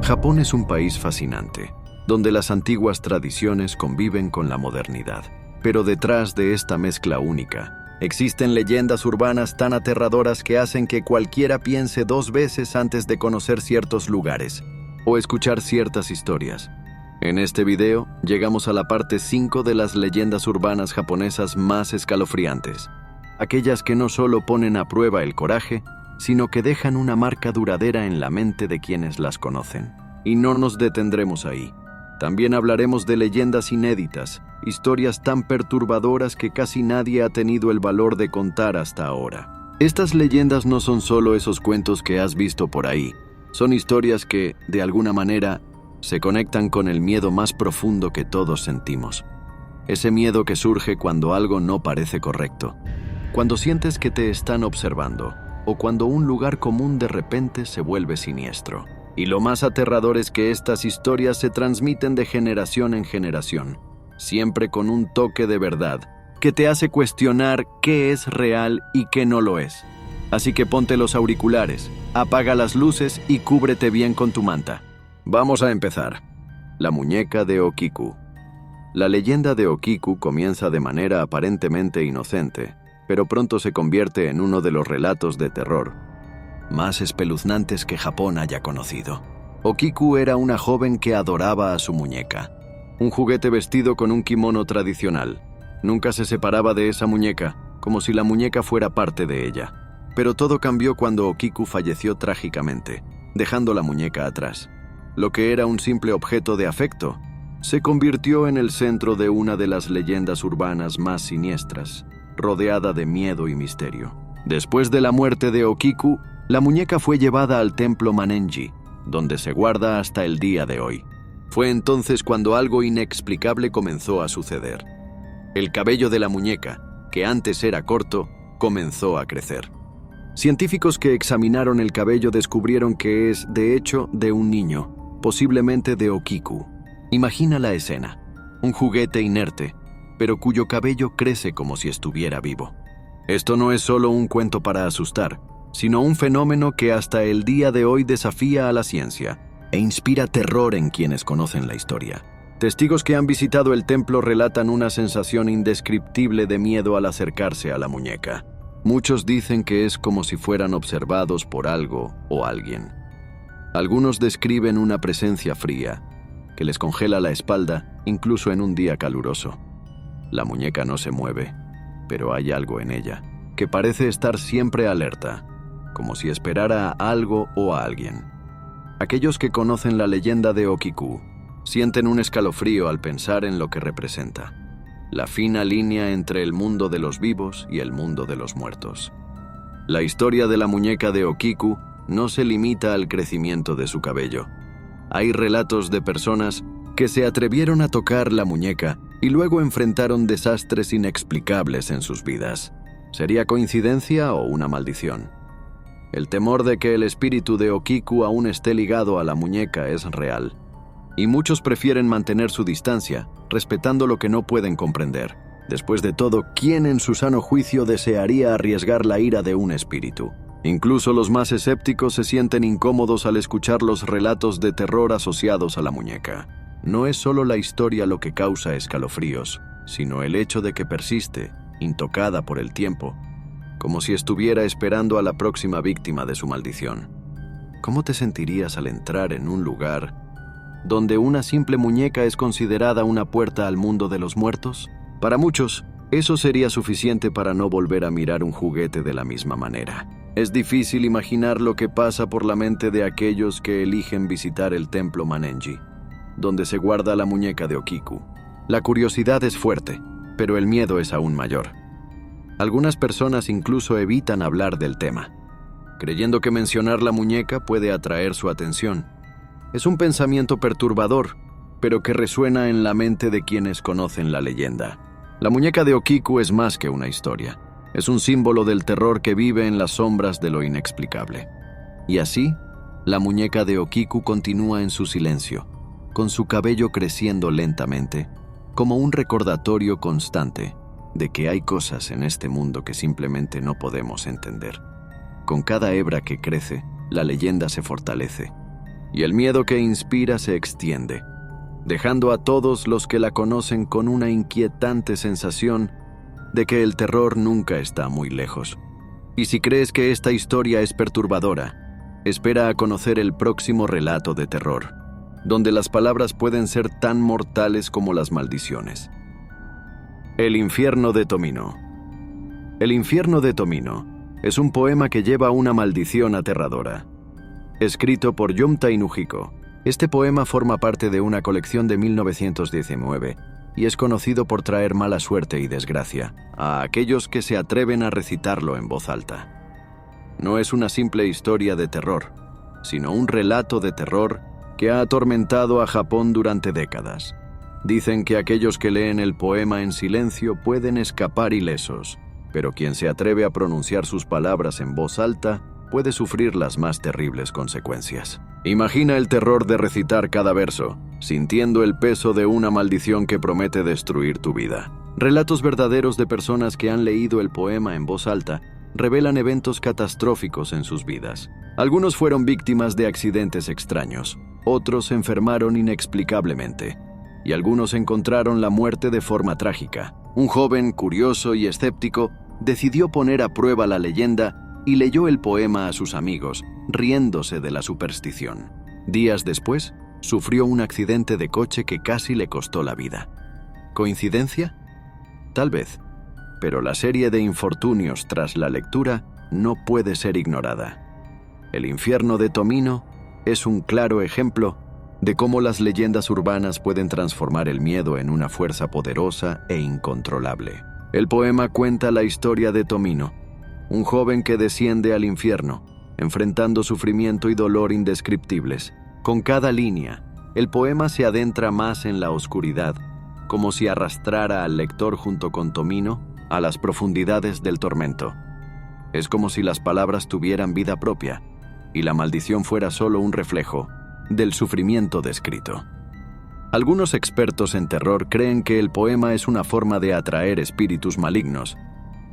Japón es un país fascinante, donde las antiguas tradiciones conviven con la modernidad. Pero detrás de esta mezcla única, existen leyendas urbanas tan aterradoras que hacen que cualquiera piense 2 veces antes de conocer ciertos lugares o escuchar ciertas historias. En este video, llegamos a la parte 5 de las leyendas urbanas japonesas más escalofriantes. Aquellas que no solo ponen a prueba el coraje, sino que dejan una marca duradera en la mente de quienes las conocen. Y no nos detendremos ahí. También hablaremos de leyendas inéditas, historias tan perturbadoras que casi nadie ha tenido el valor de contar hasta ahora. Estas leyendas no son solo esos cuentos que has visto por ahí. Son historias que, de alguna manera, se conectan con el miedo más profundo que todos sentimos. Ese miedo que surge cuando algo no parece correcto, cuando sientes que te están observando, o cuando un lugar común de repente se vuelve siniestro. Y lo más aterrador es que estas historias se transmiten de generación en generación, siempre con un toque de verdad, que te hace cuestionar qué es real y qué no lo es. Así que ponte los auriculares, apaga las luces y cúbrete bien con tu manta. Vamos a empezar. La muñeca de Okiku. La leyenda de Okiku comienza de manera aparentemente inocente, pero pronto se convierte en uno de los relatos de terror más espeluznantes que Japón haya conocido. Okiku era una joven que adoraba a su muñeca, un juguete vestido con un kimono tradicional. Nunca se separaba de esa muñeca, como si la muñeca fuera parte de ella. Pero todo cambió cuando Okiku falleció trágicamente, dejando la muñeca atrás. Lo que era un simple objeto de afecto se convirtió en el centro de una de las leyendas urbanas más siniestras, rodeada de miedo y misterio. Después de la muerte de Okiku, la muñeca fue llevada al templo Manenji, donde se guarda hasta el día de hoy. Fue entonces cuando algo inexplicable comenzó a suceder. El cabello de la muñeca, que antes era corto, comenzó a crecer. Científicos que examinaron el cabello descubrieron que es, de hecho, de un niño, posiblemente de Okiku. Imagina la escena: un juguete inerte, pero cuyo cabello crece como si estuviera vivo. Esto no es solo un cuento para asustar, sino un fenómeno que hasta el día de hoy desafía a la ciencia e inspira terror en quienes conocen la historia. Testigos que han visitado el templo relatan una sensación indescriptible de miedo al acercarse a la muñeca. Muchos dicen que es como si fueran observados por algo o alguien. Algunos describen una presencia fría, que les congela la espalda incluso en un día caluroso. La muñeca no se mueve, pero hay algo en ella, que parece estar siempre alerta, como si esperara a algo o a alguien. Aquellos que conocen la leyenda de Okiku sienten un escalofrío al pensar en lo que representa, la fina línea entre el mundo de los vivos y el mundo de los muertos. La historia de la muñeca de Okiku no se limita al crecimiento de su cabello. Hay relatos de personas que se atrevieron a tocar la muñeca y luego enfrentaron desastres inexplicables en sus vidas. ¿Sería coincidencia o una maldición? El temor de que el espíritu de Okiku aún esté ligado a la muñeca es real, y muchos prefieren mantener su distancia, respetando lo que no pueden comprender. Después de todo, ¿quién en su sano juicio desearía arriesgar la ira de un espíritu? Incluso los más escépticos se sienten incómodos al escuchar los relatos de terror asociados a la muñeca. No es solo la historia lo que causa escalofríos, sino el hecho de que persiste, intocada por el tiempo, como si estuviera esperando a la próxima víctima de su maldición. ¿Cómo te sentirías al entrar en un lugar donde una simple muñeca es considerada una puerta al mundo de los muertos? Para muchos, eso sería suficiente para no volver a mirar un juguete de la misma manera. Es difícil imaginar lo que pasa por la mente de aquellos que eligen visitar el templo Manenji, donde se guarda la muñeca de Okiku. La curiosidad es fuerte, pero el miedo es aún mayor. Algunas personas incluso evitan hablar del tema, creyendo que mencionar la muñeca puede atraer su atención. Es un pensamiento perturbador, pero que resuena en la mente de quienes conocen la leyenda. La muñeca de Okiku es más que una historia. Es un símbolo del terror que vive en las sombras de lo inexplicable. Y así, la muñeca de Okiku continúa en su silencio, con su cabello creciendo lentamente, como un recordatorio constante de que hay cosas en este mundo que simplemente no podemos entender. Con cada hebra que crece, la leyenda se fortalece, y el miedo que inspira se extiende, dejando a todos los que la conocen con una inquietante sensación de que el terror nunca está muy lejos. Y si crees que esta historia es perturbadora, espera a conocer el próximo relato de terror, donde las palabras pueden ser tan mortales como las maldiciones. El infierno de Tomino. El infierno de Tomino es un poema que lleva una maldición aterradora. Escrito por Yomta Inujiko, este poema forma parte de una colección de 1919 y es conocido por traer mala suerte y desgracia a aquellos que se atreven a recitarlo en voz alta. No es una simple historia de terror, sino un relato de terror que ha atormentado a Japón durante décadas. Dicen que aquellos que leen el poema en silencio pueden escapar ilesos, pero quien se atreve a pronunciar sus palabras en voz alta puede sufrir las más terribles consecuencias. Imagina el terror de recitar cada verso, sintiendo el peso de una maldición que promete destruir tu vida. Relatos verdaderos de personas que han leído el poema en voz alta revelan eventos catastróficos en sus vidas. Algunos fueron víctimas de accidentes extraños, otros se enfermaron inexplicablemente, y algunos encontraron la muerte de forma trágica. Un joven, curioso y escéptico, decidió poner a prueba la leyenda y leyó el poema a sus amigos, riéndose de la superstición. Días después, sufrió un accidente de coche que casi le costó la vida. ¿Coincidencia? Tal vez, pero la serie de infortunios tras la lectura no puede ser ignorada. El infierno de Tomino es un claro ejemplo de cómo las leyendas urbanas pueden transformar el miedo en una fuerza poderosa e incontrolable. El poema cuenta la historia de Tomino, un joven que desciende al infierno, enfrentando sufrimiento y dolor indescriptibles. Con cada línea, el poema se adentra más en la oscuridad, como si arrastrara al lector junto con Tomino a las profundidades del tormento. Es como si las palabras tuvieran vida propia y la maldición fuera solo un reflejo del sufrimiento descrito. Algunos expertos en terror creen que el poema es una forma de atraer espíritus malignos,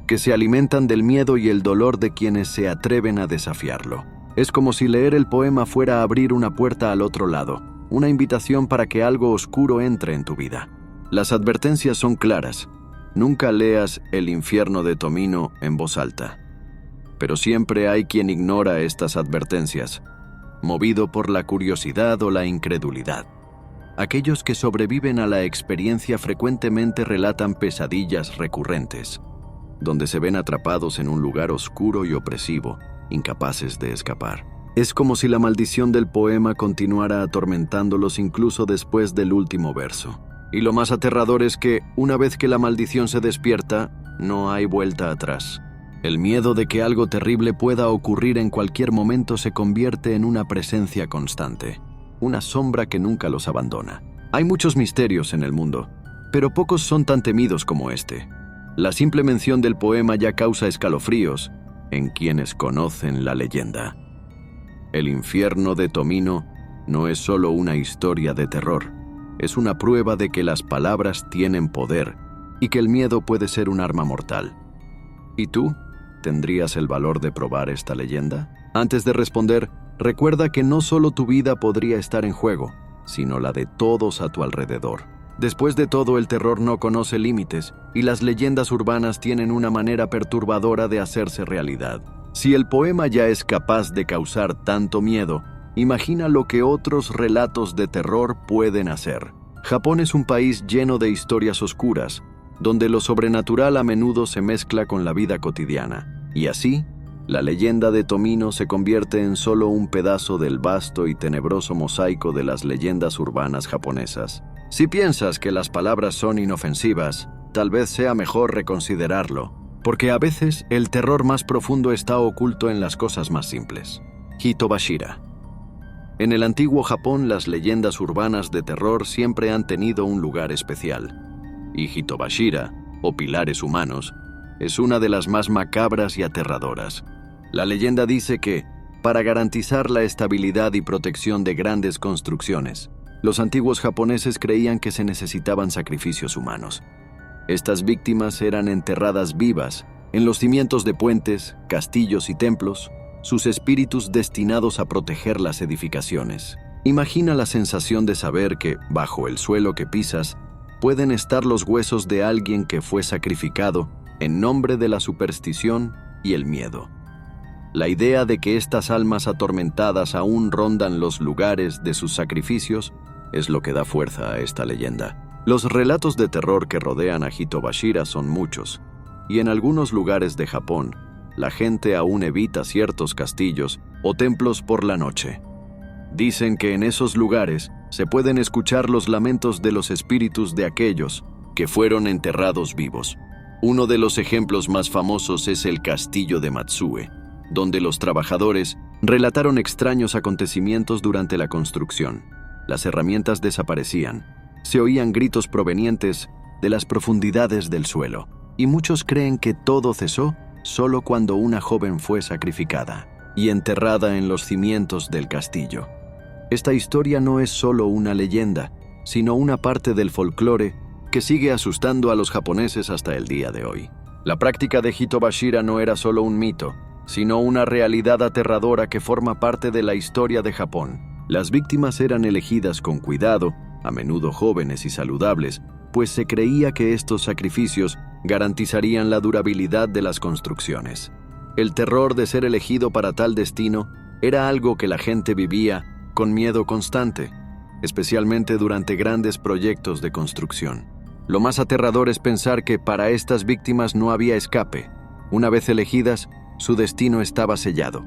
que se alimentan del miedo y el dolor de quienes se atreven a desafiarlo. Es como si leer el poema fuera a abrir una puerta al otro lado, una invitación para que algo oscuro entre en tu vida. Las advertencias son claras. Nunca leas El infierno de Tomino en voz alta. Pero siempre hay quien ignora estas advertencias, movido por la curiosidad o la incredulidad. Aquellos que sobreviven a la experiencia frecuentemente relatan pesadillas recurrentes, donde se ven atrapados en un lugar oscuro y opresivo, incapaces de escapar. Es como si la maldición del poema continuara atormentándolos incluso después del último verso. Y lo más aterrador es que, una vez que la maldición se despierta, no hay vuelta atrás. El miedo de que algo terrible pueda ocurrir en cualquier momento se convierte en una presencia constante, una sombra que nunca los abandona. Hay muchos misterios en el mundo, pero pocos son tan temidos como este. La simple mención del poema ya causa escalofríos en quienes conocen la leyenda. El infierno de Tomino no es solo una historia de terror, es una prueba de que las palabras tienen poder y que el miedo puede ser un arma mortal. ¿Y tú? ¿Tendrías el valor de probar esta leyenda? Antes de responder, recuerda que no solo tu vida podría estar en juego, sino la de todos a tu alrededor. Después de todo, el terror no conoce límites y las leyendas urbanas tienen una manera perturbadora de hacerse realidad. Si el poema ya es capaz de causar tanto miedo, imagina lo que otros relatos de terror pueden hacer. Japón es un país lleno de historias oscuras, donde lo sobrenatural a menudo se mezcla con la vida cotidiana. Y así, la leyenda de Tomino se convierte en solo un pedazo del vasto y tenebroso mosaico de las leyendas urbanas japonesas. Si piensas que las palabras son inofensivas, tal vez sea mejor reconsiderarlo, porque a veces el terror más profundo está oculto en las cosas más simples. Hitobashira. En el antiguo Japón, las leyendas urbanas de terror siempre han tenido un lugar especial. Y Hitobashira, o pilares humanos, es una de las más macabras y aterradoras. La leyenda dice que, para garantizar la estabilidad y protección de grandes construcciones, los antiguos japoneses creían que se necesitaban sacrificios humanos. Estas víctimas eran enterradas vivas en los cimientos de puentes, castillos y templos, sus espíritus destinados a proteger las edificaciones. Imagina la sensación de saber que, bajo el suelo que pisas, pueden estar los huesos de alguien que fue sacrificado en nombre de la superstición y el miedo. La idea de que estas almas atormentadas aún rondan los lugares de sus sacrificios es lo que da fuerza a esta leyenda. Los relatos de terror que rodean a Hitobashira son muchos, y en algunos lugares de Japón, la gente aún evita ciertos castillos o templos por la noche. Dicen que en esos lugares se pueden escuchar los lamentos de los espíritus de aquellos que fueron enterrados vivos. Uno de los ejemplos más famosos es el castillo de Matsue, donde los trabajadores relataron extraños acontecimientos durante la construcción. Las herramientas desaparecían, se oían gritos provenientes de las profundidades del suelo, y muchos creen que todo cesó solo cuando una joven fue sacrificada y enterrada en los cimientos del castillo. Esta historia no es solo una leyenda, sino una parte del folclore que sigue asustando a los japoneses hasta el día de hoy. La práctica de Hitobashira no era solo un mito, sino una realidad aterradora que forma parte de la historia de Japón. Las víctimas eran elegidas con cuidado, a menudo jóvenes y saludables, pues se creía que estos sacrificios garantizarían la durabilidad de las construcciones. El terror de ser elegido para tal destino era algo que la gente vivía con miedo constante, especialmente durante grandes proyectos de construcción. Lo más aterrador es pensar que para estas víctimas no había escape. Una vez elegidas, su destino estaba sellado.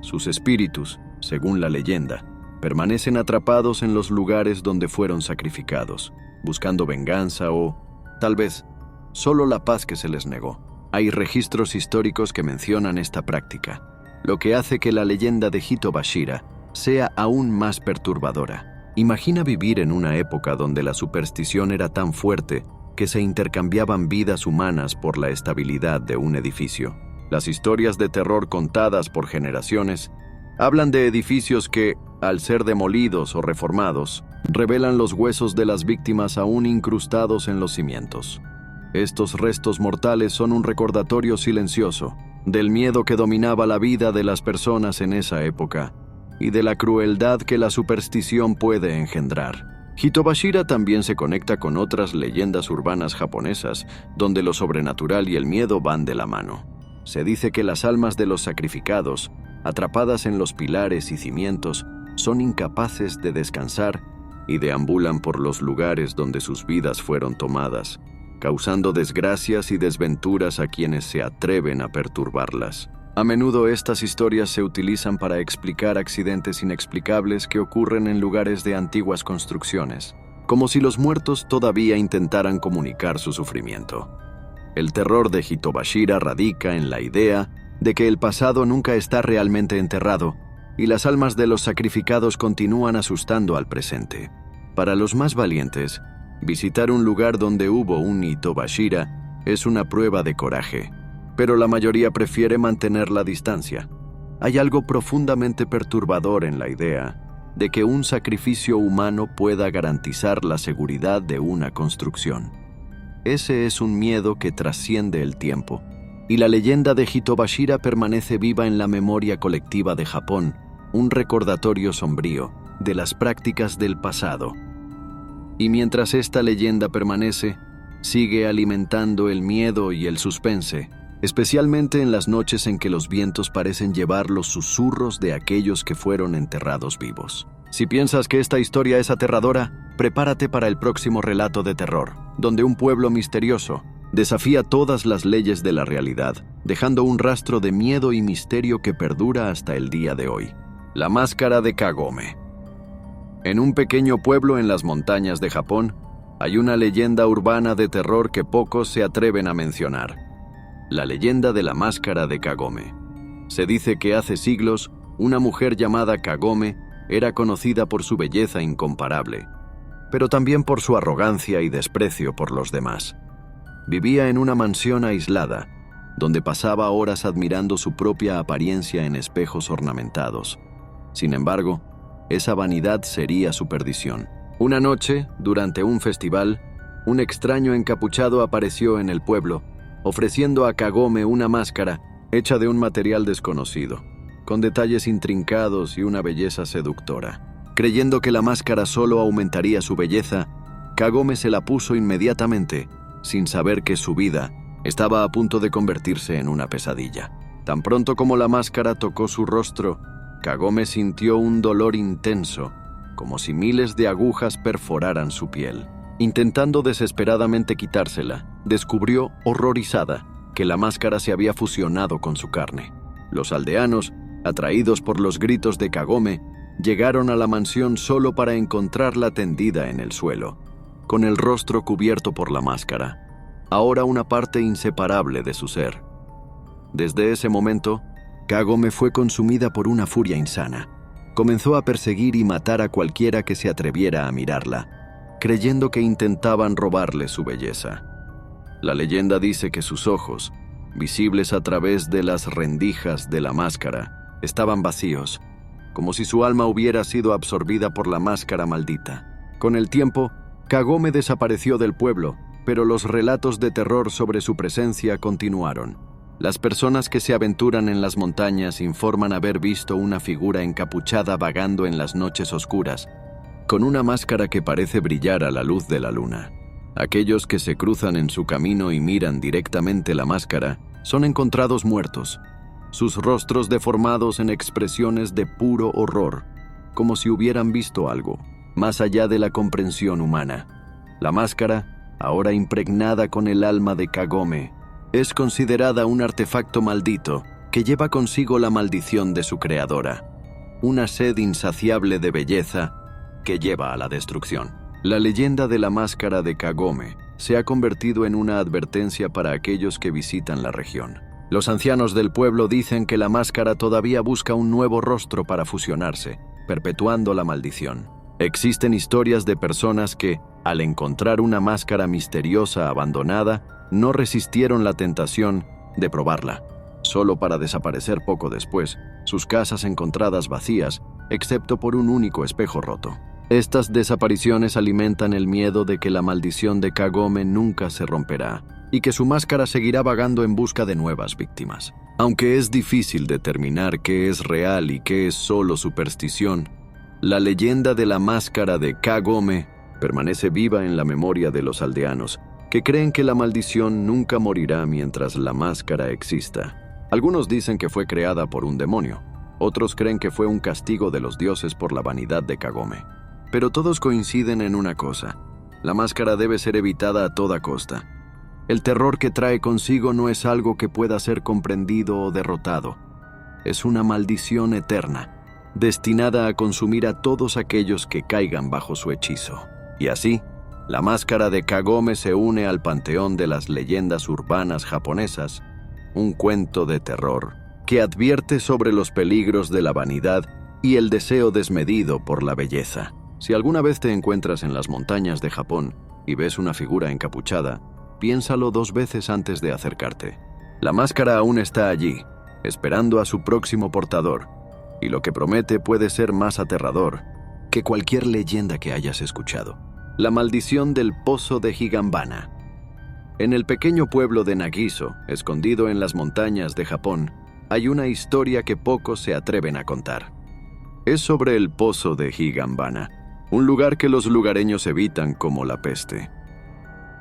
Sus espíritus, según la leyenda, permanecen atrapados en los lugares donde fueron sacrificados, buscando venganza o, tal vez, solo la paz que se les negó. Hay registros históricos que mencionan esta práctica, lo que hace que la leyenda de Hitobashira sea aún más perturbadora. Imagina vivir en una época donde la superstición era tan fuerte que se intercambiaban vidas humanas por la estabilidad de un edificio. Las historias de terror contadas por generaciones hablan de edificios que, al ser demolidos o reformados, revelan los huesos de las víctimas aún incrustados en los cimientos. Estos restos mortales son un recordatorio silencioso del miedo que dominaba la vida de las personas en esa época y de la crueldad que la superstición puede engendrar. Hitobashira también se conecta con otras leyendas urbanas japonesas, donde lo sobrenatural y el miedo van de la mano. Se dice que las almas de los sacrificados, atrapadas en los pilares y cimientos, son incapaces de descansar y deambulan por los lugares donde sus vidas fueron tomadas, causando desgracias y desventuras a quienes se atreven a perturbarlas. A menudo estas historias se utilizan para explicar accidentes inexplicables que ocurren en lugares de antiguas construcciones, como si los muertos todavía intentaran comunicar su sufrimiento. El terror de Hitobashira radica en la idea de que el pasado nunca está realmente enterrado y las almas de los sacrificados continúan asustando al presente. Para los más valientes, visitar un lugar donde hubo un Hitobashira es una prueba de coraje, pero la mayoría prefiere mantener la distancia. Hay algo profundamente perturbador en la idea de que un sacrificio humano pueda garantizar la seguridad de una construcción. Ese es un miedo que trasciende el tiempo, y la leyenda de Hitobashira permanece viva en la memoria colectiva de Japón, un recordatorio sombrío de las prácticas del pasado. Y mientras esta leyenda permanece, sigue alimentando el miedo y el suspense, especialmente en las noches en que los vientos parecen llevar los susurros de aquellos que fueron enterrados vivos. Si piensas que esta historia es aterradora, prepárate para el próximo relato de terror, donde un pueblo misterioso desafía todas las leyes de la realidad, dejando un rastro de miedo y misterio que perdura hasta el día de hoy. La máscara de Kagome. En un pequeño pueblo en las montañas de Japón, hay una leyenda urbana de terror que pocos se atreven a mencionar. La leyenda de la máscara de Kagome. Se dice que hace siglos, una mujer llamada Kagome era conocida por su belleza incomparable, pero también por su arrogancia y desprecio por los demás. Vivía en una mansión aislada, donde pasaba horas admirando su propia apariencia en espejos ornamentados. Sin embargo, esa vanidad sería su perdición. Una noche, durante un festival, un extraño encapuchado apareció en el pueblo, ofreciendo a Kagome una máscara hecha de un material desconocido, con detalles intrincados y una belleza seductora. Creyendo que la máscara solo aumentaría su belleza, Kagome se la puso inmediatamente, sin saber que su vida estaba a punto de convertirse en una pesadilla. Tan pronto como la máscara tocó su rostro, Kagome sintió un dolor intenso, como si miles de agujas perforaran su piel. Intentando desesperadamente quitársela, descubrió, horrorizada, que la máscara se había fusionado con su carne. Los aldeanos, atraídos por los gritos de Kagome, llegaron a la mansión solo para encontrarla tendida en el suelo, con el rostro cubierto por la máscara, ahora una parte inseparable de su ser. Desde ese momento, Kagome fue consumida por una furia insana. Comenzó a perseguir y matar a cualquiera que se atreviera a mirarla, creyendo que intentaban robarle su belleza. La leyenda dice que sus ojos, visibles a través de las rendijas de la máscara, estaban vacíos, como si su alma hubiera sido absorbida por la máscara maldita. Con el tiempo, Kagome desapareció del pueblo, pero los relatos de terror sobre su presencia continuaron. Las personas que se aventuran en las montañas informan haber visto una figura encapuchada vagando en las noches oscuras, con una máscara que parece brillar a la luz de la luna. Aquellos que se cruzan en su camino y miran directamente la máscara son encontrados muertos, sus rostros deformados en expresiones de puro horror, como si hubieran visto algo más allá de la comprensión humana. La máscara, ahora impregnada con el alma de Kagome, es considerada un artefacto maldito que lleva consigo la maldición de su creadora, una sed insaciable de belleza que lleva a la destrucción. La leyenda de la máscara de Kagome se ha convertido en una advertencia para aquellos que visitan la región. Los ancianos del pueblo dicen que la máscara todavía busca un nuevo rostro para fusionarse, perpetuando la maldición. Existen historias de personas que, al encontrar una máscara misteriosa abandonada, no resistieron la tentación de probarla, solo para desaparecer poco después, sus casas encontradas vacías, excepto por un único espejo roto. Estas desapariciones alimentan el miedo de que la maldición de Kagome nunca se romperá y que su máscara seguirá vagando en busca de nuevas víctimas. Aunque es difícil determinar qué es real y qué es solo superstición, la leyenda de la máscara de Kagome permanece viva en la memoria de los aldeanos, que creen que la maldición nunca morirá mientras la máscara exista. Algunos dicen que fue creada por un demonio, otros creen que fue un castigo de los dioses por la vanidad de Kagome. Pero todos coinciden en una cosa: la máscara debe ser evitada a toda costa. El terror que trae consigo no es algo que pueda ser comprendido o derrotado. Es una maldición eterna, destinada a consumir a todos aquellos que caigan bajo su hechizo. Y así, la máscara de Kagome se une al panteón de las leyendas urbanas japonesas, un cuento de terror que advierte sobre los peligros de la vanidad y el deseo desmedido por la belleza. Si alguna vez te encuentras en las montañas de Japón y ves una figura encapuchada, piénsalo 2 veces antes de acercarte. La máscara aún está allí, esperando a su próximo portador, y lo que promete puede ser más aterrador que cualquier leyenda que hayas escuchado. La maldición del pozo de Higanbana. En el pequeño pueblo de Nagiso, escondido en las montañas de Japón, hay una historia que pocos se atreven a contar. Es sobre el pozo de Higanbana, un lugar que los lugareños evitan como la peste.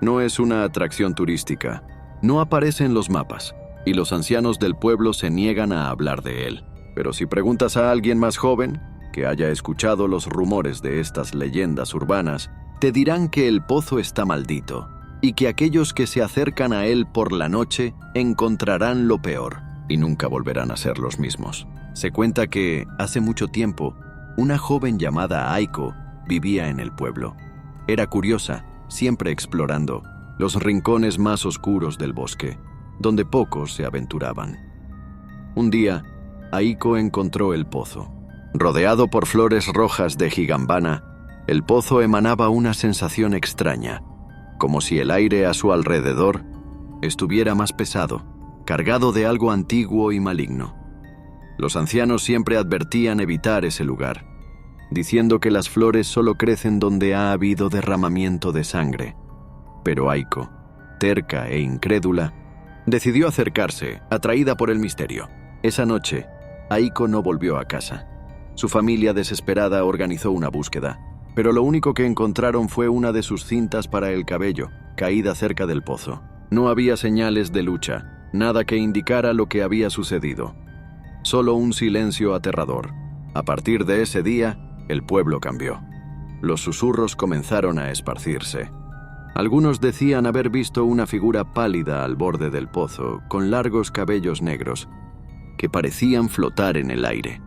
No es una atracción turística, no aparece en los mapas, y los ancianos del pueblo se niegan a hablar de él. Pero si preguntas a alguien más joven, que haya escuchado los rumores de estas leyendas urbanas, te dirán que el pozo está maldito, y que aquellos que se acercan a él por la noche encontrarán lo peor, y nunca volverán a ser los mismos. Se cuenta que, hace mucho tiempo, una joven llamada Aiko vivía en el pueblo. Era curiosa, siempre explorando los rincones más oscuros del bosque, donde pocos se aventuraban. Un día, Aiko encontró el pozo. Rodeado por flores rojas de Higanbana, el pozo emanaba una sensación extraña, como si el aire a su alrededor estuviera más pesado, cargado de algo antiguo y maligno. Los ancianos siempre advertían evitar ese lugar, diciendo que las flores solo crecen donde ha habido derramamiento de sangre. Pero Aiko, terca e incrédula, decidió acercarse, atraída por el misterio. Esa noche, Aiko no volvió a casa. Su familia desesperada organizó una búsqueda, pero lo único que encontraron fue una de sus cintas para el cabello, caída cerca del pozo. No había señales de lucha, nada que indicara lo que había sucedido. Solo un silencio aterrador. A partir de ese día, el pueblo cambió. Los susurros comenzaron a esparcirse. Algunos decían haber visto una figura pálida al borde del pozo, con largos cabellos negros, que parecían flotar en el aire.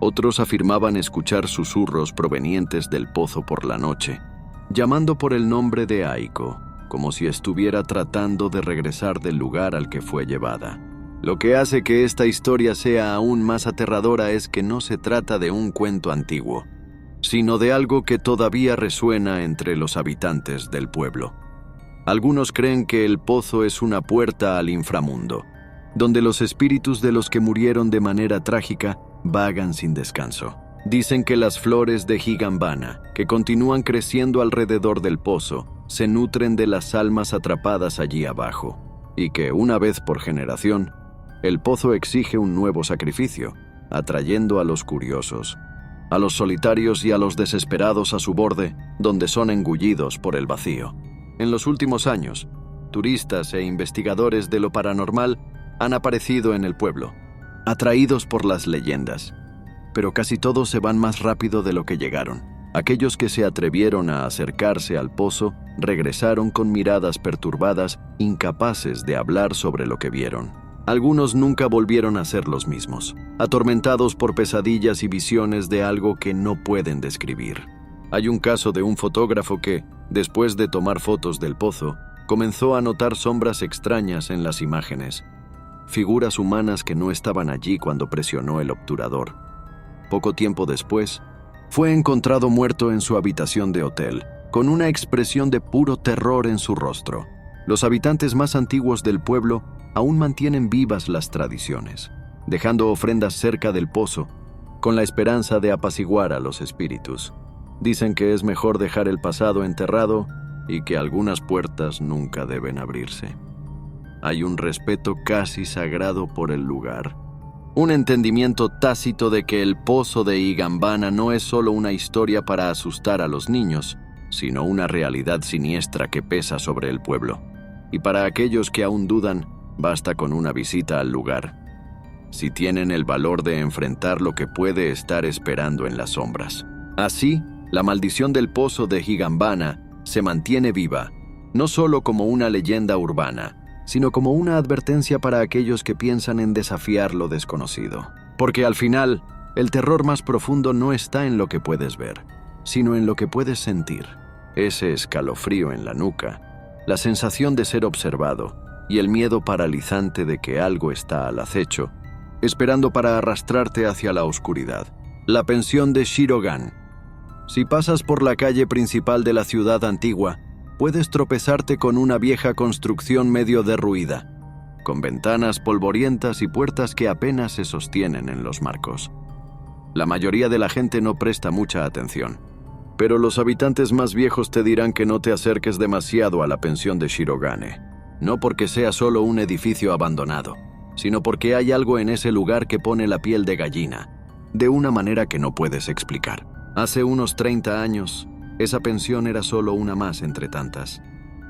Otros afirmaban escuchar susurros provenientes del pozo por la noche, llamando por el nombre de Aiko, como si estuviera tratando de regresar del lugar al que fue llevada. Lo que hace que esta historia sea aún más aterradora es que no se trata de un cuento antiguo, sino de algo que todavía resuena entre los habitantes del pueblo. Algunos creen que el pozo es una puerta al inframundo, donde los espíritus de los que murieron de manera trágica vagan sin descanso. Dicen que las flores de Higambana, que continúan creciendo alrededor del pozo, se nutren de las almas atrapadas allí abajo, y que, una vez por generación, el pozo exige un nuevo sacrificio, atrayendo a los curiosos, a los solitarios y a los desesperados a su borde, donde son engullidos por el vacío. En los últimos años, turistas e investigadores de lo paranormal han aparecido en el pueblo, atraídos por las leyendas, pero casi todos se van más rápido de lo que llegaron. Aquellos que se atrevieron a acercarse al pozo regresaron con miradas perturbadas, incapaces de hablar sobre lo que vieron. Algunos nunca volvieron a ser los mismos, atormentados por pesadillas y visiones de algo que no pueden describir. Hay un caso de un fotógrafo que, después de tomar fotos del pozo, comenzó a notar sombras extrañas en las imágenes, figuras humanas que no estaban allí cuando presionó el obturador. Poco tiempo después, fue encontrado muerto en su habitación de hotel, con una expresión de puro terror en su rostro. Los habitantes más antiguos del pueblo aún mantienen vivas las tradiciones, dejando ofrendas cerca del pozo, con la esperanza de apaciguar a los espíritus. Dicen que es mejor dejar el pasado enterrado y que algunas puertas nunca deben abrirse. Hay un respeto casi sagrado por el lugar. Un entendimiento tácito de que el pozo de Higambana no es solo una historia para asustar a los niños, sino una realidad siniestra que pesa sobre el pueblo. Y para aquellos que aún dudan, basta con una visita al lugar, si tienen el valor de enfrentar lo que puede estar esperando en las sombras. Así, la maldición del pozo de Higambana se mantiene viva, no solo como una leyenda urbana, sino como una advertencia para aquellos que piensan en desafiar lo desconocido. Porque al final, el terror más profundo no está en lo que puedes ver, sino en lo que puedes sentir. Ese escalofrío en la nuca, la sensación de ser observado y el miedo paralizante de que algo está al acecho, esperando para arrastrarte hacia la oscuridad. La pensión de Shirogan. Si pasas por la calle principal de la ciudad antigua, puedes tropezarte con una vieja construcción medio derruida, con ventanas polvorientas y puertas que apenas se sostienen en los marcos. La mayoría de la gente no presta mucha atención, pero los habitantes más viejos te dirán que no te acerques demasiado a la pensión de Shirogane, no porque sea solo un edificio abandonado, sino porque hay algo en ese lugar que pone la piel de gallina, de una manera que no puedes explicar. Hace unos 30 años, esa pensión era solo una más entre tantas.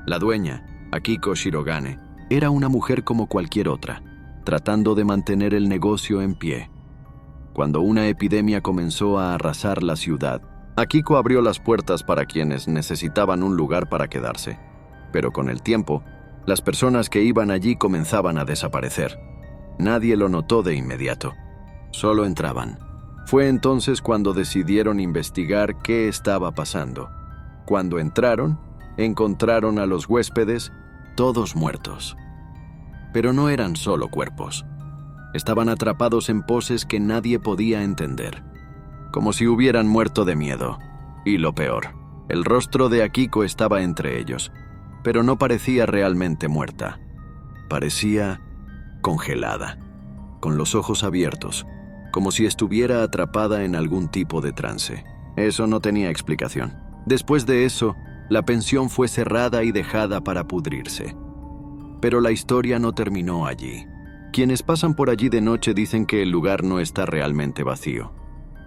La dueña, Akiko Shirogane, era una mujer como cualquier otra, tratando de mantener el negocio en pie. Cuando una epidemia comenzó a arrasar la ciudad, Akiko abrió las puertas para quienes necesitaban un lugar para quedarse. Pero con el tiempo, las personas que iban allí comenzaban a desaparecer. Nadie lo notó de inmediato. Solo entraban. Fue entonces cuando decidieron investigar qué estaba pasando. Cuando entraron, encontraron a los huéspedes todos muertos. Pero no eran solo cuerpos. Estaban atrapados en poses que nadie podía entender, como si hubieran muerto de miedo. Y lo peor, el rostro de Akiko estaba entre ellos, pero no parecía realmente muerta. Parecía congelada, con los ojos abiertos, como si estuviera atrapada en algún tipo de trance. Eso no tenía explicación. Después de eso, la pensión fue cerrada y dejada para pudrirse. Pero la historia no terminó allí. Quienes pasan por allí de noche dicen que el lugar no está realmente vacío.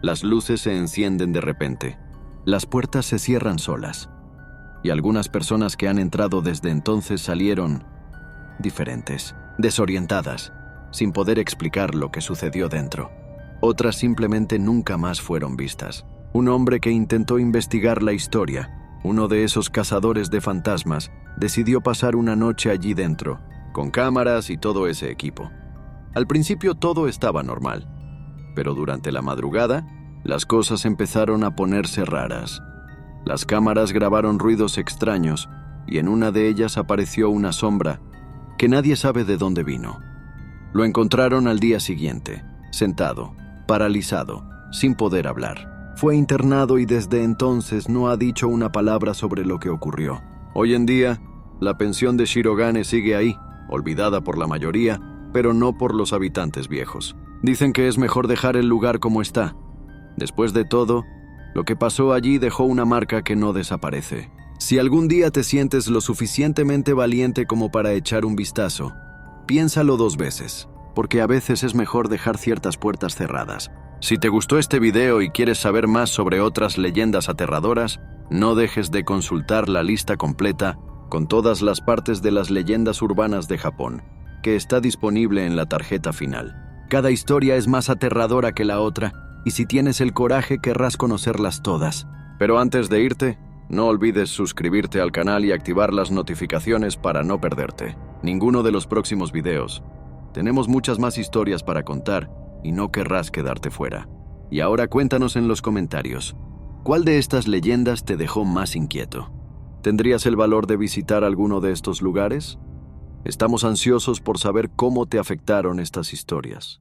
Las luces se encienden de repente. Las puertas se cierran solas. Y algunas personas que han entrado desde entonces salieron diferentes, desorientadas, sin poder explicar lo que sucedió dentro. Otras simplemente nunca más fueron vistas. Un hombre que intentó investigar la historia, uno de esos cazadores de fantasmas, decidió pasar una noche allí dentro, con cámaras y todo ese equipo. Al principio todo estaba normal, pero durante la madrugada, las cosas empezaron a ponerse raras. Las cámaras grabaron ruidos extraños y en una de ellas apareció una sombra que nadie sabe de dónde vino. Lo encontraron al día siguiente, sentado, paralizado, sin poder hablar. Fue internado y desde entonces no ha dicho una palabra sobre lo que ocurrió. Hoy en día, la pensión de Shirogane sigue ahí, olvidada por la mayoría, pero no por los habitantes viejos. Dicen que es mejor dejar el lugar como está. Después de todo, lo que pasó allí dejó una marca que no desaparece. Si algún día te sientes lo suficientemente valiente como para echar un vistazo, piénsalo 2 veces, porque a veces es mejor dejar ciertas puertas cerradas. Si te gustó este video y quieres saber más sobre otras leyendas aterradoras, no dejes de consultar la lista completa con todas las partes de las leyendas urbanas de Japón, que está disponible en la tarjeta final. Cada historia es más aterradora que la otra, y si tienes el coraje querrás conocerlas todas. Pero antes de irte, no olvides suscribirte al canal y activar las notificaciones para no perderte ninguno de los próximos videos. Tenemos muchas más historias para contar y no querrás quedarte fuera. Y ahora cuéntanos en los comentarios, ¿cuál de estas leyendas te dejó más inquieto? ¿Tendrías el valor de visitar alguno de estos lugares? Estamos ansiosos por saber cómo te afectaron estas historias.